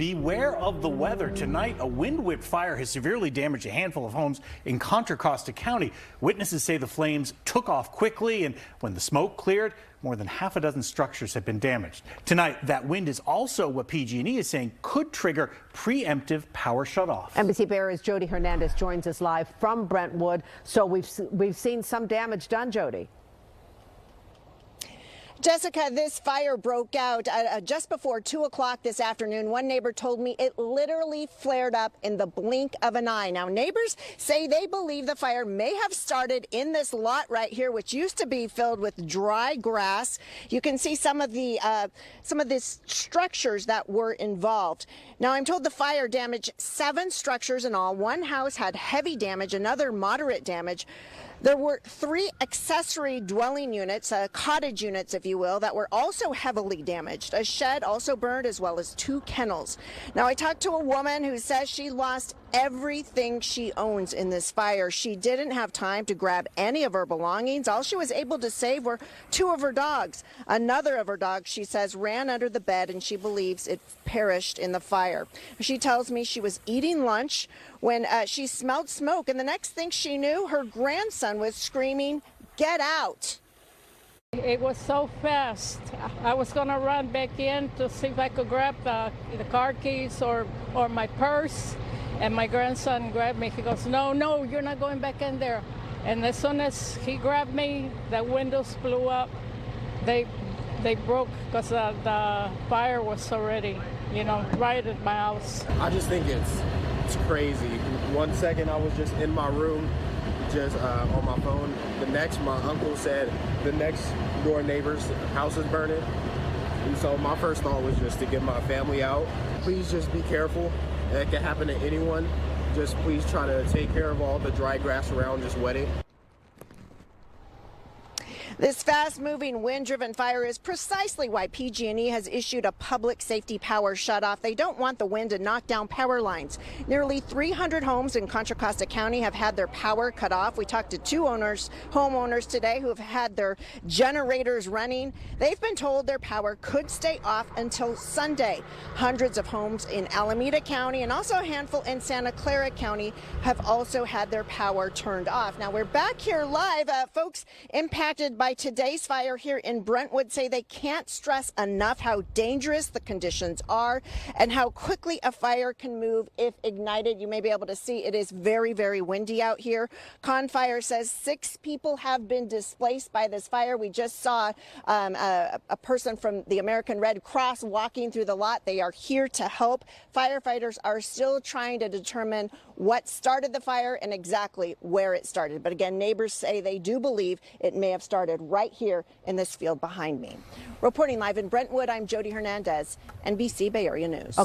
beware of the weather. Tonight, a wind-whipped fire has severely damaged a handful of homes in Contra Costa County. Witnesses say the flames took off quickly, and when the smoke cleared, more than half a dozen structures have been damaged. Tonight, that wind is also what PG&E is saying could trigger preemptive power shutoff. NBC Bay Area's Jodi Hernandez joins us live from Brentwood. So we've seen some damage done, Jodi. Jessica, this fire broke out just before 2 o'clock this afternoon. One neighbor told me it literally flared up in the blink of an eye. Now, neighbors say they believe the fire may have started in this lot right here, which used to be filled with dry grass. You can see some of the structures that were involved. Now, I'm told the fire damaged 7 structures in all. One house had heavy damage, another moderate damage. There were 3 accessory dwelling units, cottage units, if you will, that were also heavily damaged. A shed also burned, as well as 2 kennels. Now, I talked to a woman who says she lost everything she owns in this fire. She didn't have time to grab any of her belongings. All she was able to save were 2 of her dogs. Another of her dogs, she says, ran under the bed, and she believes it perished in the fire. She tells me she was eating lunch when she smelled smoke, and the next thing she knew, her grandson was screaming, "Get out!" It was so fast. I was going to run back in to see if I could grab the car keys or my purse, and my grandson grabbed me. He goes, "No, no, you're not going back in there." And as soon as he grabbed me, the windows blew up. They broke because the fire was already, right at my house. I just think it's crazy. 1 second I was just in my room, just on my phone. The next, my uncle said the next door neighbor's house is burning. And so my first thought was just to get my family out. Please just be careful. That can happen to anyone. Just please try to take care of all the dry grass around, just wet it. This fast-moving, wind-driven fire is precisely why PG&E has issued a public safety power shutoff. They don't want the wind to knock down power lines. Nearly 300 homes in Contra Costa County have had their power cut off. We talked to 2 homeowners today who have had their generators running. They've been told their power could stay off until Sunday. Hundreds of homes in Alameda County and also a handful in Santa Clara County have also had their power turned off. Now, we're back here live. Folks impacted by today's fire here in Brentwood say they can't stress enough how dangerous the conditions are and how quickly a fire can move if ignited. You may be able to see it is very, very windy out here. Con Fire says 6 people have been displaced by this fire. We just saw a person from the American Red Cross walking through the lot. They are here to help. Firefighters are still trying to determine what started the fire and exactly where it started. But again, neighbors say they do believe it may have started right here in this field behind me. Reporting live in Brentwood, I'm Jodi Hernandez, NBC Bay Area News.